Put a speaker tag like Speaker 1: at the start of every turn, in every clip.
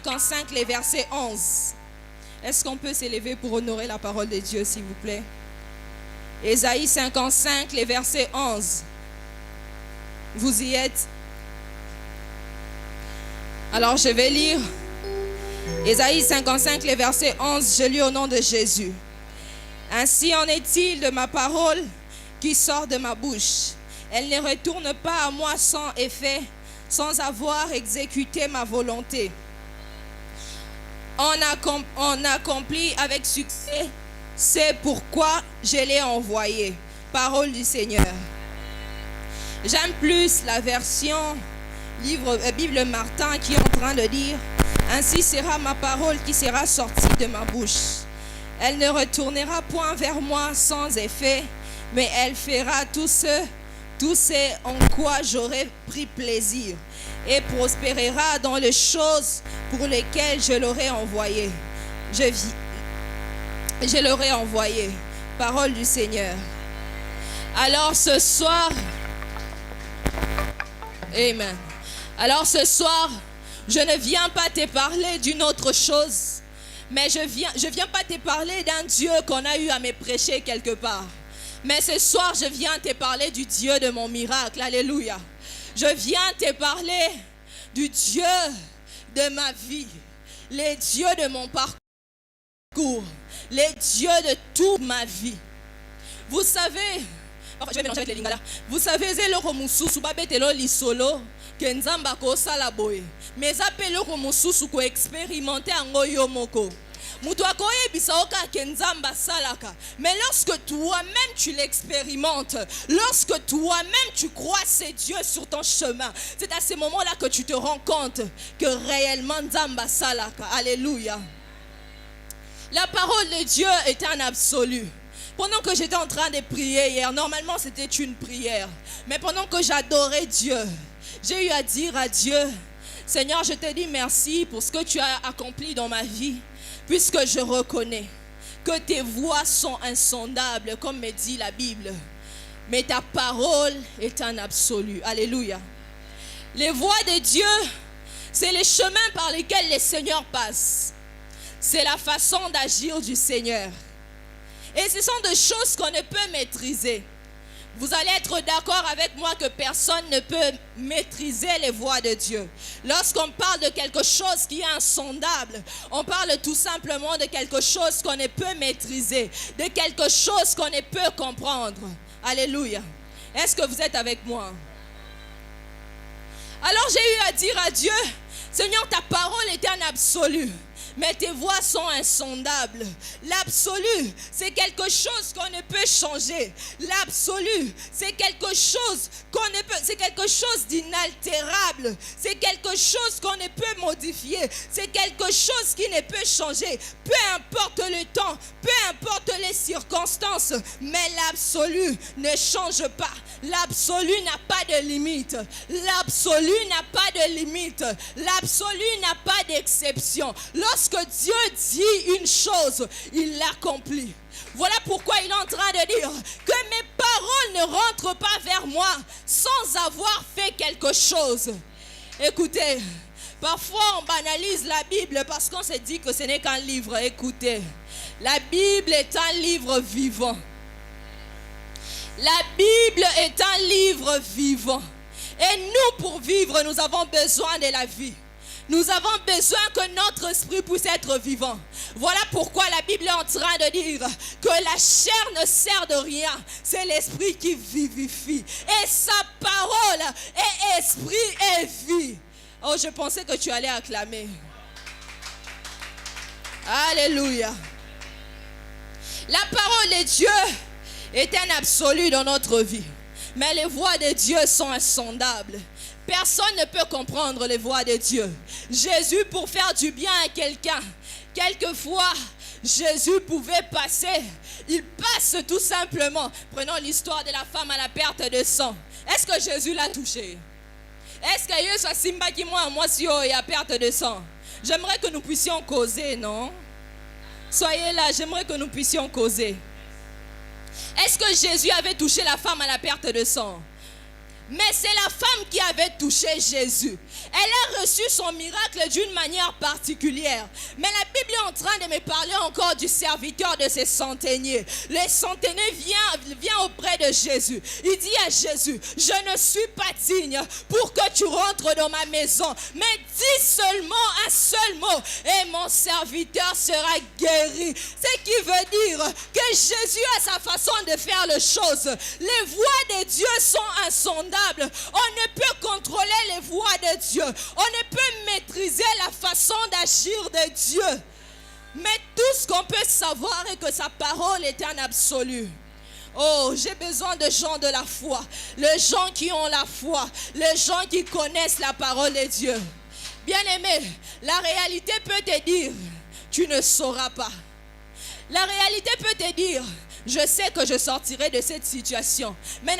Speaker 1: 55, les versets 11. Est-ce qu'on peut s'élever pour honorer la parole de Dieu, s'il vous plaît? Ésaïe 55, les versets 11. Vous y êtes? Alors je vais lire Ésaïe 55, les versets 11. Je lis au nom de Jésus. Ainsi en est-il de ma parole qui sort de ma bouche. Elle ne retourne pas à moi sans effet, sans avoir exécuté ma volonté. On accomplit avec succès, c'est pourquoi je l'ai envoyé. Parole du Seigneur. J'aime plus la version Bible Martin qui est en train de dire: ainsi sera ma parole qui sera sortie de ma bouche. Elle ne retournera point vers moi sans effet, mais elle fera tout ce en quoi j'aurai pris plaisir, et prospérera dans les choses pour lesquelles je l'aurai envoyé. Je l'aurai envoyé. Parole du Seigneur. Alors ce soir, Amen. Alors ce soir, je ne viens pas te parler d'une autre chose, mais je viens pas te parler d'un Dieu qu'on a eu à me prêcher quelque part. Mais ce soir, je viens te parler du Dieu de mon miracle. Alléluia. Je viens te parler du Dieu de ma vie, les dieux de mon parcours, les dieux de toute ma vie. Vous savez, je vais mélanger avec les lingala. Vous savez, c'est le romususu babetelo lisolo que nzamba ko sala boye. Mais appelé le romususu ko expérimenter ango yomoko. Mais lorsque toi-même tu l'expérimentes, lorsque toi-même tu crois ces dieux sur ton chemin, c'est à ce moment-là que tu te rends compte que réellement Nzamba Salaka. Alléluia. La parole de Dieu est un absolu. Pendant que j'étais en train de prier hier, normalement c'était une prière, mais pendant que j'adorais Dieu, j'ai eu à dire à Dieu: Seigneur, je te dis merci pour ce que tu as accompli dans ma vie, puisque je reconnais que tes voies sont insondables, comme me dit la Bible, mais ta parole est un absolu. Alléluia. Les voies de Dieu, c'est les chemins par lesquels le Seigneur passe. C'est la façon d'agir du Seigneur. Et ce sont des choses qu'on ne peut maîtriser. Vous allez être d'accord avec moi que personne ne peut maîtriser les voies de Dieu. Lorsqu'on parle de quelque chose qui est insondable, on parle tout simplement de quelque chose qu'on ne peut maîtriser, de quelque chose qu'on ne peut comprendre. Alléluia. Est-ce que vous êtes avec moi? Alors j'ai eu à dire à Dieu: Seigneur, ta parole est un absolu, mais tes voies sont insondables. L'absolu, c'est quelque chose qu'on ne peut changer. L'absolu, c'est quelque chose qu'on ne peut, c'est quelque chose d'inaltérable. C'est quelque chose qu'on ne peut modifier. C'est quelque chose qui ne peut changer. Peu importe le temps, peu importe les circonstances, mais l'absolu ne change pas. L'absolu n'a pas de limite. L'absolu n'a pas de limite. L'absolu n'a pas d'exception. Lorsque Dieu dit une chose, il l'accomplit. Voilà pourquoi il est en train de dire que mes paroles ne rentrent pas vers moi sans avoir fait quelque chose. Écoutez, parfois on banalise la Bible parce qu'on se dit que ce n'est qu'un livre. Écoutez, la Bible est un livre vivant. La Bible est un livre vivant. Et nous, pour vivre, nous avons besoin de la vie. Nous avons besoin que notre esprit puisse être vivant. Voilà pourquoi la Bible est en train de dire que la chair ne sert de rien. C'est l'esprit qui vivifie. Et sa parole est esprit et vie. Oh, je pensais que tu allais acclamer. Alléluia. La parole de Dieu est un absolu dans notre vie. Mais les voies de Dieu sont insondables. Personne ne peut comprendre les voies de Dieu. Jésus, pour faire du bien à quelqu'un, quelquefois, Jésus pouvait passer. Il passe tout simplement. Prenons l'histoire de la femme à la perte de sang. Est-ce que Jésus l'a touché? Est-ce que Jésus a simba qui moi si il y a perte de sang? J'aimerais que nous puissions causer, non? Soyez là, j'aimerais que nous puissions causer. Est-ce que Jésus avait touché la femme à la perte de sang? Mais c'est la femme qui avait touché Jésus. Elle a reçu son miracle d'une manière particulière. Mais la Bible est en train de me parler encore du serviteur de ces centeniers. Le centenier vient auprès de Jésus. Il dit à Jésus, je ne suis pas digne pour que tu rentres dans ma maison. Mais dis seulement un seul mot et mon serviteur sera guéri. Ce qui veut dire que Jésus a sa façon de faire les choses. Les voies de Dieu sont insondables. On ne peut contrôler les voies de Dieu. On ne peut maîtriser la façon d'agir de Dieu. Mais tout ce qu'on peut savoir est que sa parole est un absolu. Oh, j'ai besoin de gens de la foi. Les gens qui ont la foi. Les gens qui connaissent la parole de Dieu. Bien-aimé, la réalité peut te dire, tu ne sauras pas. La réalité peut te dire, je sais que je sortirai de cette situation. Mais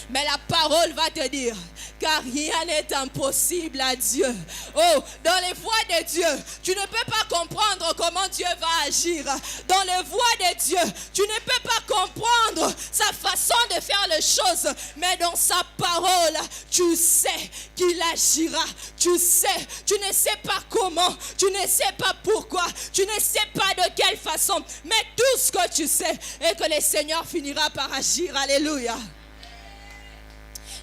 Speaker 1: mais la parole va te dire, car rien n'est impossible à Dieu. Oh, dans les voies de Dieu, tu ne peux pas comprendre comment Dieu va agir. Dans les voies de Dieu, tu ne peux pas comprendre sa façon de faire les choses. Mais dans sa parole, tu sais qu'il agira. Tu sais, tu ne sais pas comment, tu ne sais pas pourquoi, tu ne sais pas de quelle façon. Mais tout ce que tu sais est que le Seigneur finira par agir. Alléluia.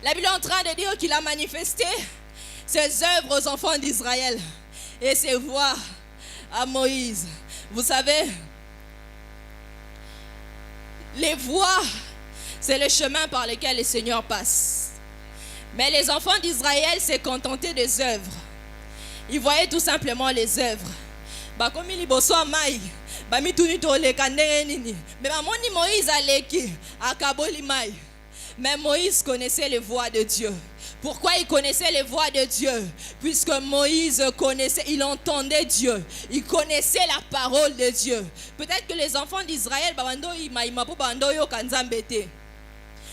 Speaker 1: La Bible est en train de dire qu'il a manifesté ses œuvres aux enfants d'Israël et ses voies à Moïse. Vous savez, les voies, c'est le chemin par lequel le Seigneur passe. Mais les enfants d'Israël s'est contentés des œuvres. Ils voyaient tout simplement les œuvres. Mais Moïse a léki, à Kabolimaï. Mais Moïse connaissait les voies de Dieu. Pourquoi il connaissait les voies de Dieu? Puisque Moïse connaissait, il entendait Dieu. Il connaissait la parole de Dieu. Peut-être que les enfants d'Israël,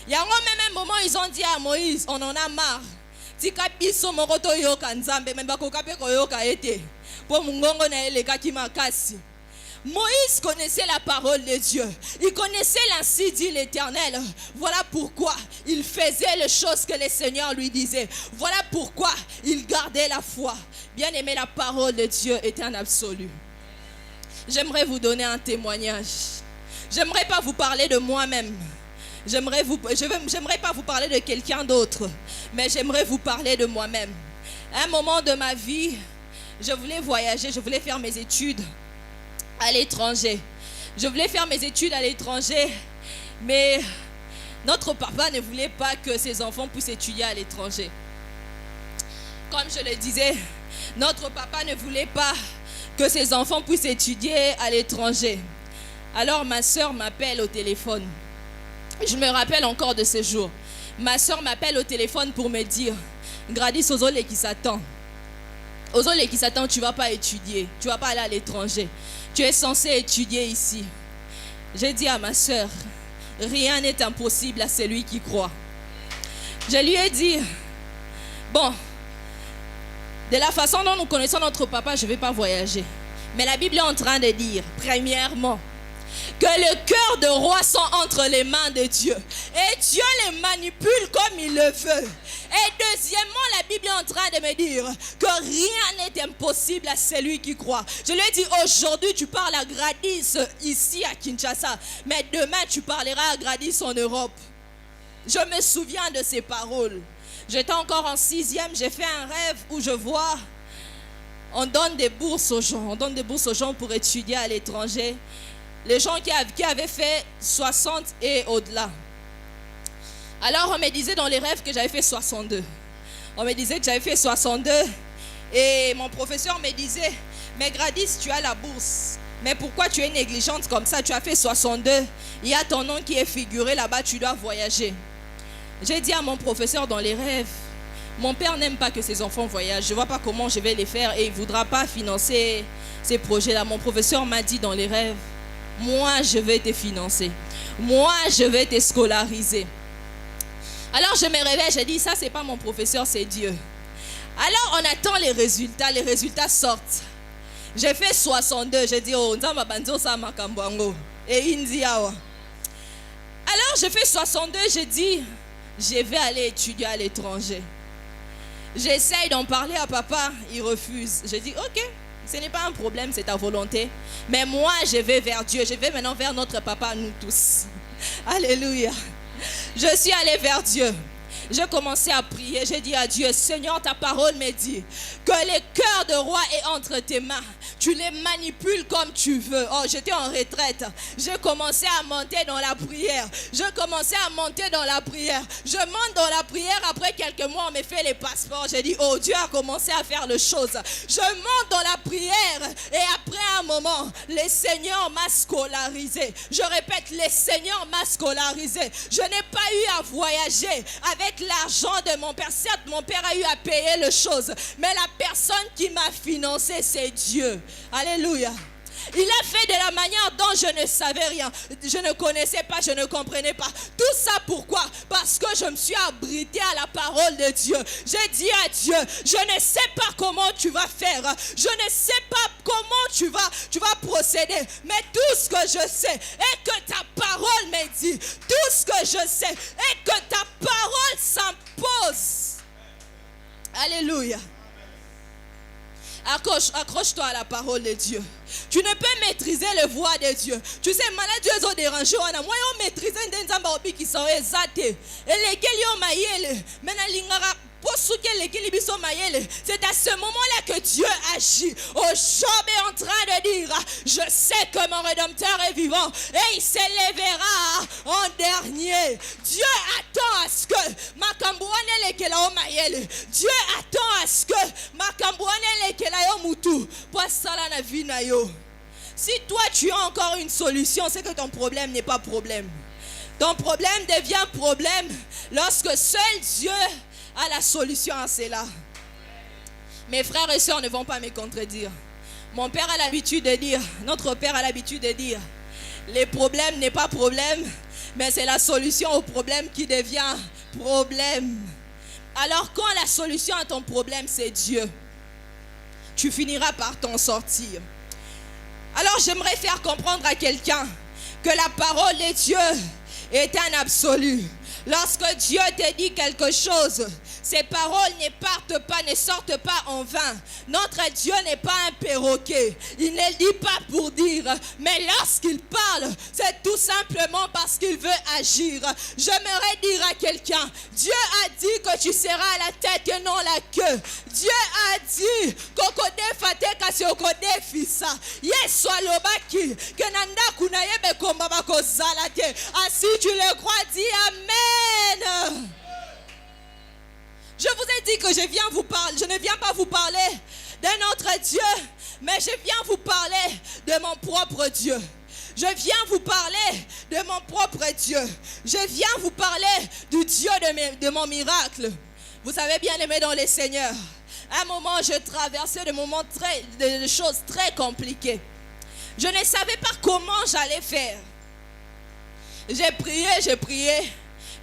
Speaker 1: il y a un moment, ils ont dit à Moïse, on en a marre. Moïse connaissait la parole de Dieu. Il connaissait l'ainsi dit l'Éternel. Voilà pourquoi il faisait les choses que le Seigneur lui disait. Voilà pourquoi il gardait la foi. Bien aimé, la parole de Dieu est un absolu. J'aimerais vous donner un témoignage. J'aimerais pas vous parler de moi-même. J'aimerais pas vous parler de quelqu'un d'autre. Mais j'aimerais vous parler de moi-même. À un moment de ma vie, je voulais voyager, je voulais faire mes études à l'étranger. Je voulais faire mes études à l'étranger, mais notre papa ne voulait pas que ses enfants puissent étudier à l'étranger. Comme je le disais, notre papa ne voulait pas que ses enfants puissent étudier à l'étranger. Alors ma soeur m'appelle au téléphone. Je me rappelle encore de ce jour. Ma soeur m'appelle au téléphone pour me dire, Gradis Ozole qui s'attend. Ozole qui s'attend, tu ne vas pas étudier, tu ne vas pas aller à l'étranger. Tu es censé étudier ici. J'ai dit à ma soeur, rien n'est impossible à celui qui croit. Je lui ai dit, bon, de la façon dont nous connaissons notre papa, je ne vais pas voyager. Mais la Bible est en train de dire, premièrement, que le cœur de roi sont entre les mains de Dieu. Et Dieu les manipule comme il le veut. Et deuxièmement, la Bible est en train de me dire que rien n'est impossible à celui qui croit. Je lui ai dit, aujourd'hui tu parles à Gradis ici à Kinshasa. Mais demain tu parleras à Gradis en Europe. Je me souviens de ces paroles. J'étais encore en 6e, j'ai fait un rêve où je vois, on donne des bourses aux gens. On donne des bourses aux gens pour étudier à l'étranger. Les gens qui avaient fait 60 et au-delà. Alors on me disait dans les rêves que j'avais fait 62. On me disait que j'avais fait 62. Et mon professeur me disait, mais Gradis, tu as la bourse. Mais pourquoi tu es négligente comme ça? Tu as fait 62. Il y a ton nom qui est figuré là-bas, tu dois voyager. J'ai dit à mon professeur dans les rêves, mon père n'aime pas que ses enfants voyagent. Je ne vois pas comment je vais les faire et il ne voudra pas financer ces projets-là. Mon professeur m'a dit dans les rêves, moi, je vais te financer. Moi, je vais te scolariser. Alors, je me réveille, je dis, ça, ce n'est pas mon professeur, c'est Dieu. Alors, on attend les résultats sortent. J'ai fait 62, j'ai dit, oh, Nzamba Banzo, ça, Makambwango. Et Indiawa. Alors j'ai fait 62, j'ai dit, je vais aller étudier à l'étranger. J'essaye d'en parler à papa, il refuse. J'ai dit, ok, ce n'est pas un problème, c'est ta volonté. Mais moi, je vais vers Dieu, je vais maintenant vers notre papa, nous tous. Alléluia. Je suis allée vers Dieu. J'ai commencé à prier, j'ai dit à Dieu, Seigneur, ta parole me dit que les cœurs de roi est entre tes mains. Tu les manipules comme tu veux. Oh, j'étais en retraite. J'ai commencé à monter dans la prière. Je monte dans la prière. Après quelques mois, on me fait les passeports. J'ai dit, oh, Dieu a commencé à faire les choses. Je monte dans la prière. Et après un moment, le Seigneur m'a scolarisé. Je répète, le Seigneur m'a scolarisé. Je n'ai pas eu à voyager avec l'argent de mon père. Certes, mon père a eu à payer les choses. Mais la personne qui m'a financé, c'est Dieu. Alléluia. Il a fait de la manière dont je ne savais rien. Je ne connaissais pas, je ne comprenais pas. Tout ça pourquoi? Parce que je me suis abrité à la parole de Dieu. J'ai dit à Dieu, je ne sais pas comment tu vas faire. Je ne sais pas comment tu vas procéder. Mais tout ce que je sais est que ta parole me dit. Tout ce que je sais est que ta parole s'impose. Alléluia. Accroche-toi à la parole de Dieu. Tu ne peux maîtriser les voix de Dieu. Tu sais, malade Dieu ont dérangé. Moi, on maîtrise des gens qui sont exaltés. Et lesquels ont maillé. C'est à ce moment-là que Dieu agit. Oh, Job est en train de dire, je sais que mon Rédempteur est vivant et il s'élèvera en dernier. Dieu attend à ce que Dieu attend à ce que si toi tu as encore une solution, c'est que ton problème n'est pas problème. Ton problème devient problème lorsque seul Dieu a la solution à cela. Mes frères et sœurs ne vont pas me contredire. Mon père a l'habitude de dire, notre père a l'habitude de dire, les problèmes n'est pas problème, mais c'est la solution au problème qui devient problème. Alors quand la solution à ton problème c'est Dieu, tu finiras par t'en sortir. Alors j'aimerais faire comprendre à quelqu'un que la parole de Dieu est un absolu. Lorsque Dieu te dit quelque chose, ses paroles ne sortent pas en vain. Notre Dieu n'est pas un perroquet. Il ne dit pas pour dire, mais lorsqu'il parle, c'est tout simplement parce qu'il veut agir. J'aimerais dire à quelqu'un, Dieu a dit que tu seras à la tête et non la queue. Dieu a dit si tu le crois, dis Amen. Je vous ai dit que je ne viens pas vous parler de notre Dieu, mais je viens vous parler de mon propre Dieu. Je viens vous parler de mon propre Dieu. Je viens vous parler du Dieu de mon miracle. Vous savez bien aimé dans le Seigneur. À un moment, je traversais des choses très compliquées. Je ne savais pas comment j'allais faire. J'ai prié.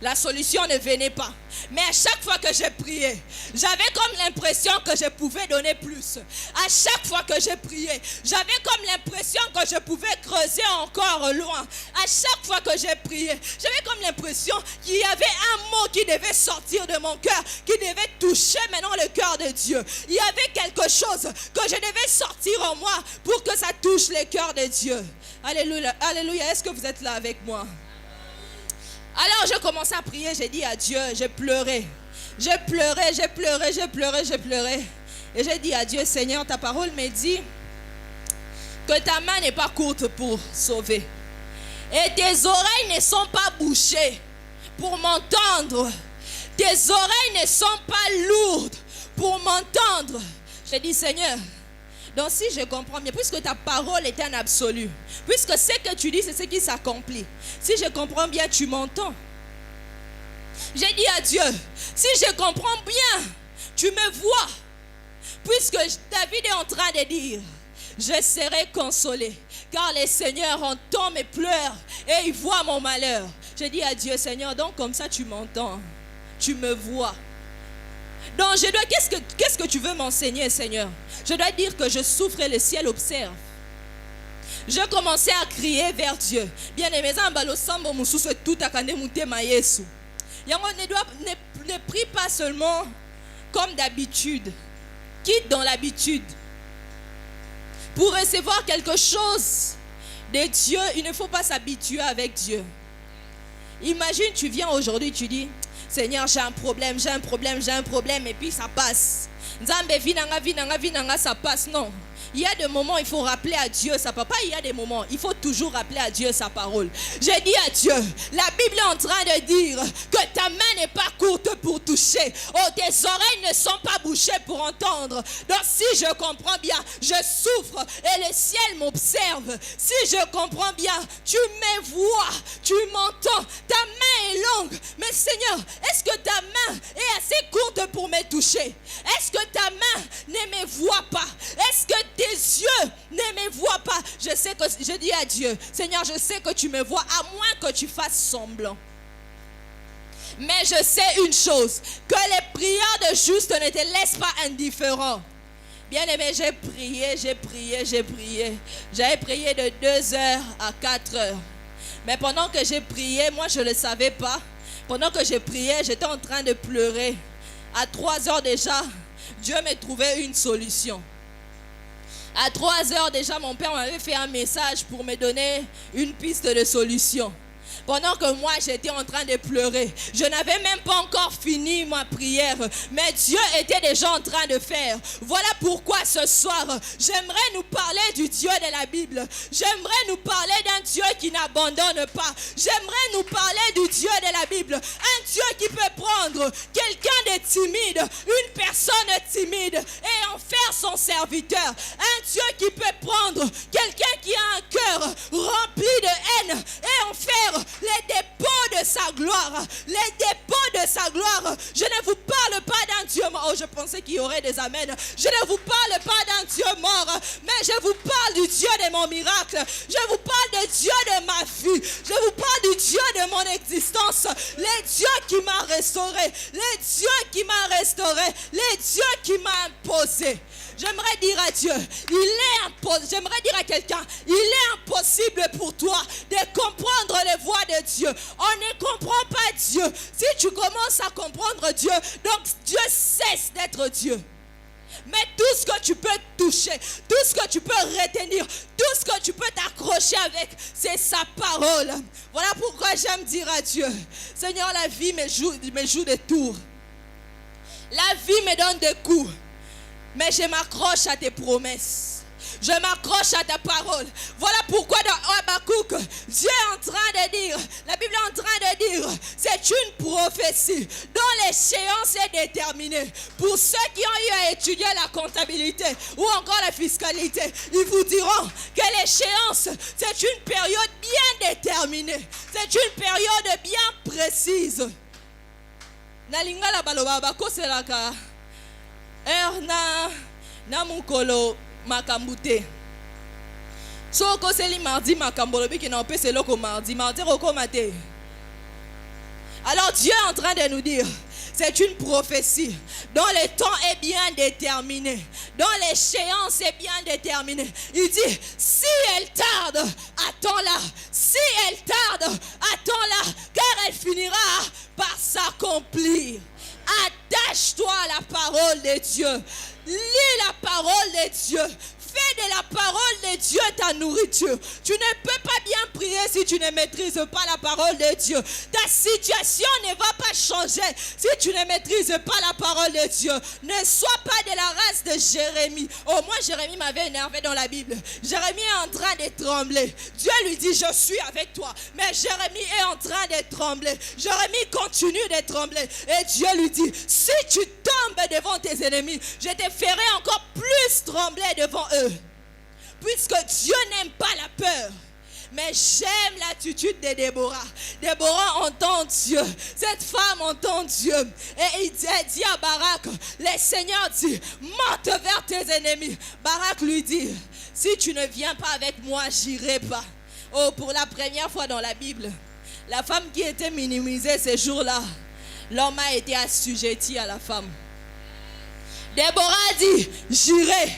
Speaker 1: La solution ne venait pas. Mais à chaque fois que j'ai prié, j'avais comme l'impression que je pouvais donner plus. À chaque fois que j'ai prié, j'avais comme l'impression que je pouvais creuser encore loin. À chaque fois que j'ai prié, j'avais comme l'impression qu'il y avait un mot qui devait sortir de mon cœur, qui devait toucher maintenant le cœur de Dieu. Il y avait quelque chose que je devais sortir en moi pour que ça touche le cœur de Dieu. Alléluia. Alléluia. Est-ce que vous êtes là avec moi? Alors je commençais à prier, j'ai dit à Dieu, j'ai pleuré. J'ai pleuré. Et j'ai dit à Dieu, Seigneur, ta parole me dit que ta main n'est pas courte pour sauver. Et tes oreilles ne sont pas bouchées pour m'entendre. Tes oreilles ne sont pas lourdes pour m'entendre. J'ai dit, Seigneur, donc si je comprends bien, puisque ta parole est un absolu, puisque ce que tu dis, c'est ce qui s'accomplit. Si je comprends bien, tu m'entends. J'ai dit à Dieu, si je comprends bien, tu me vois. Puisque David est en train de dire, je serai consolé, car le Seigneur entend mes pleurs et il voit mon malheur. J'ai dit à Dieu, Seigneur, donc comme ça tu m'entends, tu me vois. Donc je dois, qu'est-ce que tu veux m'enseigner, Seigneur? Je dois dire que je souffre et le ciel observe. Je commençais à crier vers Dieu. Bien aimé, tout ne prie pas seulement comme d'habitude. Quitte dans l'habitude. Pour recevoir quelque chose de Dieu, il ne faut pas s'habituer avec Dieu. Imagine, tu viens aujourd'hui, tu dis, Seigneur, j'ai un problème, et puis ça passe. Ça passe, non. Il y a des moments, il faut rappeler à Dieu sa parole. Il y a des moments, il faut toujours rappeler à Dieu sa parole. J'ai dit à Dieu, la Bible est en train de dire que ta main n'est pas courte pour toucher. Oh, tes oreilles ne sont pas bouchées pour entendre. Donc si je comprends bien, je souffre et le ciel m'observe. Si je comprends bien, tu me vois, tu m'entends. Ta main est longue. Mais Seigneur, est-ce que ta main est assez courte pour me toucher? Est-ce que ta main ne me voit pas? Est-ce que tes yeux ne me voient pas? Je dis à Dieu, Seigneur, je sais que tu me vois, à moins que tu fasses semblant. Mais je sais une chose, que les prières de juste ne te laissent pas indifférent. Bien aimé, j'ai prié. J'avais prié de 2h à 4h. Mais pendant que j'ai prié, moi je ne le savais pas. Pendant que j'ai prié, j'étais en train de pleurer. À 3h déjà, Dieu m'a trouvé une solution. À 3h déjà, mon père m'avait fait un message pour me donner une piste de solution. Pendant que moi j'étais en train de pleurer, je n'avais même pas encore fini ma prière, mais Dieu était déjà en train de faire. Voilà pourquoi ce soir j'aimerais nous parler du Dieu de la Bible. J'aimerais nous parler d'un Dieu qui n'abandonne pas. J'aimerais nous parler du Dieu de la Bible, un Dieu qui peut prendre quelqu'un de timide, une personne timide, et en faire son serviteur. Un Dieu qui peut prendre quelqu'un qui a un cœur rempli de haine et en faire les dépôts de sa gloire. Les dépôts de sa gloire. Je ne vous parle pas d'un Dieu mort. Oh, je pensais qu'il y aurait des amens. Je ne vous parle pas d'un Dieu mort, mais je vous parle du Dieu de mon miracle. Je vous parle du Dieu de ma vie. Je vous parle du Dieu de mon existence. Le Dieu qui m'a restauré. Le Dieu qui m'a restauré. Le Dieu qui m'a imposé. J'aimerais dire à Dieu, j'aimerais dire à quelqu'un, il est impossible pour toi de comprendre les voies de Dieu. On ne comprend pas Dieu. Si tu commences à comprendre Dieu, donc Dieu cesse d'être Dieu. Mais tout ce que tu peux toucher, tout ce que tu peux retenir, tout ce que tu peux t'accrocher avec, c'est sa parole. Voilà pourquoi j'aime dire à Dieu, Seigneur, la vie me joue des tours. La vie me donne des coups. Mais je m'accroche à tes promesses. Je m'accroche à ta parole. Voilà pourquoi dans Habakkuk, Dieu est en train de dire, la Bible est en train de dire, c'est une prophétie dont l'échéance est déterminée. Pour ceux qui ont eu à étudier la comptabilité ou encore la fiscalité, ils vous diront que l'échéance, c'est une période bien déterminée. C'est une période bien précise. Nalingala baloba bakoselaka. Na mukolo makambute. So ko seli mardi makambolo bi ki na opé c'est loko mardi roko mate. Alors Dieu est en train de nous dire, c'est une prophétie dont le temps est bien déterminé, dont l'échéance est bien déterminée. Il dit, si elle tarde, attends-la. Si elle tarde, attends-la, car elle finira par s'accomplir. Attache-toi à la parole de Dieu. Lis la parole de Dieu. Fais de la parole de Dieu ta nourriture. Tu ne peux pas bien prier si tu ne maîtrises pas la parole de Dieu. Ta situation ne va pas changer si tu ne maîtrises pas la parole de Dieu. Ne sois pas de la race de Jérémie. Au moins Jérémie m'avait énervé dans la Bible. Jérémie est en train de trembler. Dieu lui dit, je suis avec toi. Mais Jérémie est en train de trembler. Jérémie continue de trembler. Et Dieu lui dit, si tu tombes devant tes ennemis, je te ferai encore plus trembler devant eux. Puisque Dieu n'aime pas la peur. Mais j'aime l'attitude de Déborah. Déborah entend Dieu. Cette femme entend Dieu. Et il dit à Barak, le Seigneur dit, monte vers tes ennemis. Barak lui dit, si tu ne viens pas avec moi, j'irai pas. Oh, pour la première fois dans la Bible, la femme qui était minimisée ces jours-là, l'homme a été assujetti à la femme. Déborah dit, j'irai.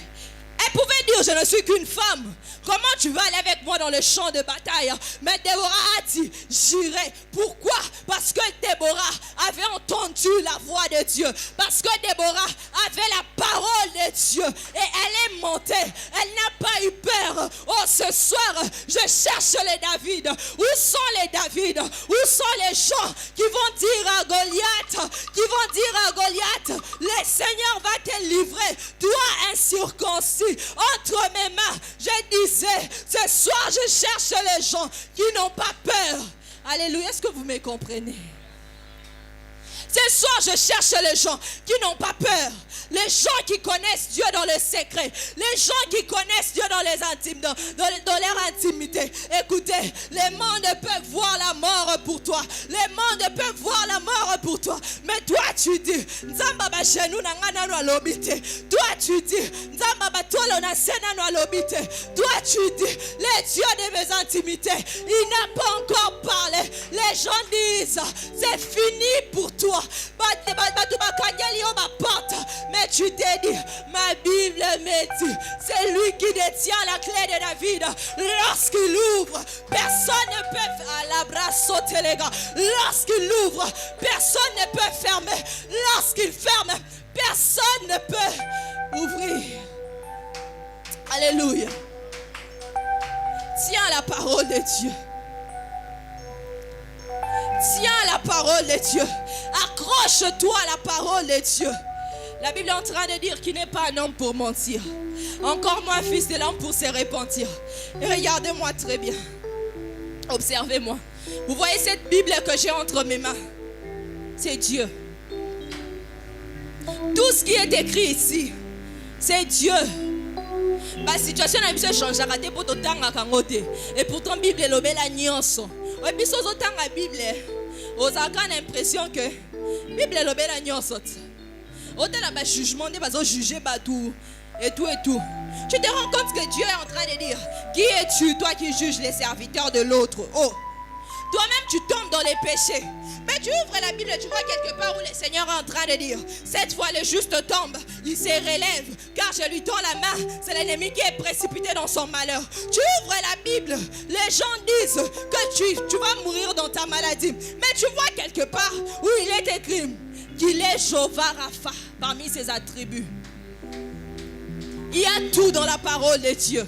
Speaker 1: Et pouvait dire, je ne suis qu'une femme. Comment tu vas aller avec moi dans le champ de bataille? Mais Déborah a dit, j'irai. Pourquoi? Parce que Déborah avait entendu la voix de Dieu. Parce que Déborah avait la parole de Dieu. Et elle est montée. Elle n'a pas eu peur. Oh, ce soir, je cherche les David. Où sont les David? Où sont les gens qui vont dire à Goliath, le Seigneur va te livrer, toi incirconcis, entre mes mains. Je disais, ce soir, je cherche les gens qui n'ont pas peur. Alléluia, est-ce que vous me comprenez? Ce soir, je cherche les gens qui n'ont pas peur. Les gens qui connaissent Dieu dans le secret. Les gens qui connaissent Dieu dans les intimes, dans leur intimité. Écoutez, les mondes peuvent voir la mort pour toi. Les mondes peuvent voir la mort pour toi. Mais toi, tu dis, toi, tu dis, toi, tu dis, les dieux de mes intimités, il n'a pas encore parlé. Les gens disent, c'est fini pour toi. Mais tu t'es dit, ma Bible me dit, c'est lui qui détient la clé de David. Lorsqu'il ouvre, personne ne peut à la bras sauter les gars. Lorsqu'il ouvre, personne ne peut fermer. Lorsqu'il ferme, personne ne peut ouvrir. Alléluia. Tiens la parole de Dieu. Tiens la parole de Dieu. Accroche-toi à la parole de Dieu. La Bible est en train de dire qu'il n'est pas un homme pour mentir. Encore moins fils de l'homme pour se repentir. Et regardez-moi très bien. Observez-moi. Vous voyez cette Bible que j'ai entre mes mains? C'est Dieu. Tout ce qui est écrit ici, c'est Dieu. La situation n'a pas changé. Et pourtant, la Bible est la nuance. Et puis, si vous avez la Bible, vous avez l'impression que la Bible est la nuance. Vous avez le jugement, vous avez jugé tout et tout et tout. Tu te rends compte que Dieu est en train de dire, qui es-tu, toi qui juges les serviteurs de l'autre? Oh, toi-même tu tombes dans les péchés. Mais tu ouvres la Bible et tu vois quelque part où le Seigneur est en train de dire, cette fois le juste tombe, il se relève, car je lui tends la main. C'est l'ennemi qui est précipité dans son malheur. Tu ouvres la Bible, les gens disent que tu vas mourir dans ta maladie. Mais tu vois quelque part où il est écrit qu'il est Jéhovah Rapha parmi ses attributs. Il y a tout dans la parole de Dieu.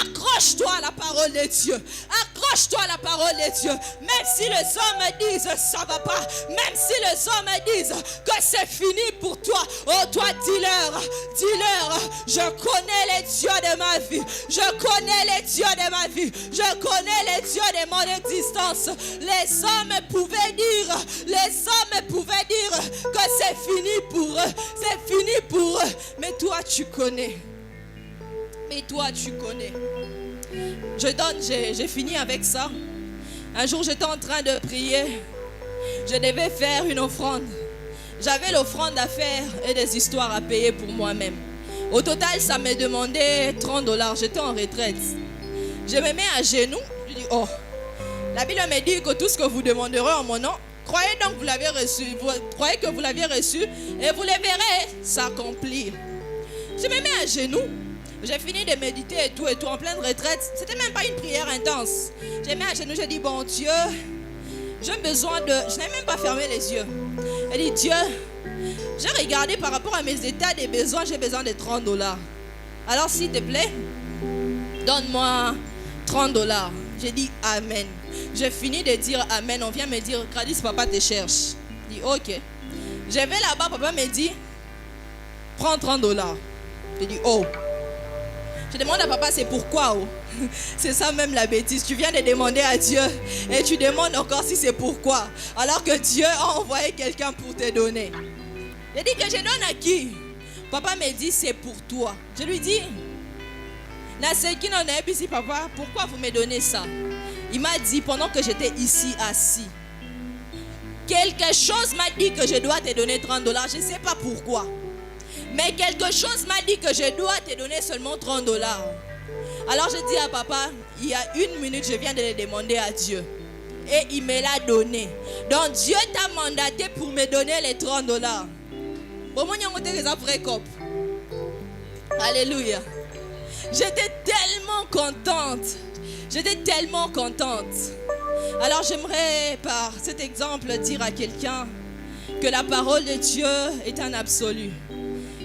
Speaker 1: Accroche-toi à la parole de Dieu. Accroche-toi à la parole de Dieu. Même si les hommes disent ça va pas. Même si les hommes disent que c'est fini pour toi. Oh toi, dis-leur, je connais les dieux de ma vie. Je connais les dieux de ma vie. Je connais les dieux de mon existence. Les hommes pouvaient dire que c'est fini pour eux. C'est fini pour eux. Mais toi, tu connais. Mais toi, tu connais. J'ai fini avec ça. Un jour, j'étais en train de prier. Je devais faire une offrande. J'avais l'offrande à faire et des histoires à payer pour moi-même. Au total, ça me demandait $30. J'étais en retraite. Je me mets à genoux. Je dis, oh, la Bible me dit que tout ce que vous demanderez en mon nom, croyez donc que vous l'avez reçu. Croyez que vous l'aviez reçu et vous le verrez s'accomplir. Je me mets à genoux. J'ai fini de méditer et tout en pleine retraite. C'était même pas une prière intense. J'ai mis à genoux, j'ai dit, bon Dieu, j'ai besoin de... Je n'ai même pas fermé les yeux. J'ai dit, Dieu, j'ai regardé par rapport à mes états des besoins, j'ai besoin de $30. Alors s'il te plaît, donne-moi $30. J'ai dit, Amen. J'ai fini de dire Amen. On vient me dire, Gladys, papa te cherche. J'ai dit, ok. Je vais là-bas, papa me dit, prends $30. J'ai dit, oh. Je demande à papa, c'est pourquoi? Oh? C'est ça même la bêtise. Tu viens de demander à Dieu et tu demandes encore si c'est pourquoi. Alors que Dieu a envoyé quelqu'un pour te donner. J'ai dit que je donne à qui? Papa me dit, c'est pour toi. Je lui dis, papa, pourquoi vous me donnez ça? Il m'a dit, pendant que j'étais ici assis, quelque chose m'a dit que je dois te donner $30. Je ne sais pas pourquoi. Mais quelque chose m'a dit que je dois te donner seulement $30. Alors je dis à papa, il y a 1 minute, je viens de le demander à Dieu. Et il me l'a donné. Donc Dieu t'a mandaté pour me donner les $30. Alléluia. J'étais tellement contente. J'étais tellement contente. Alors j'aimerais par cet exemple dire à quelqu'un que la parole de Dieu est un absolu.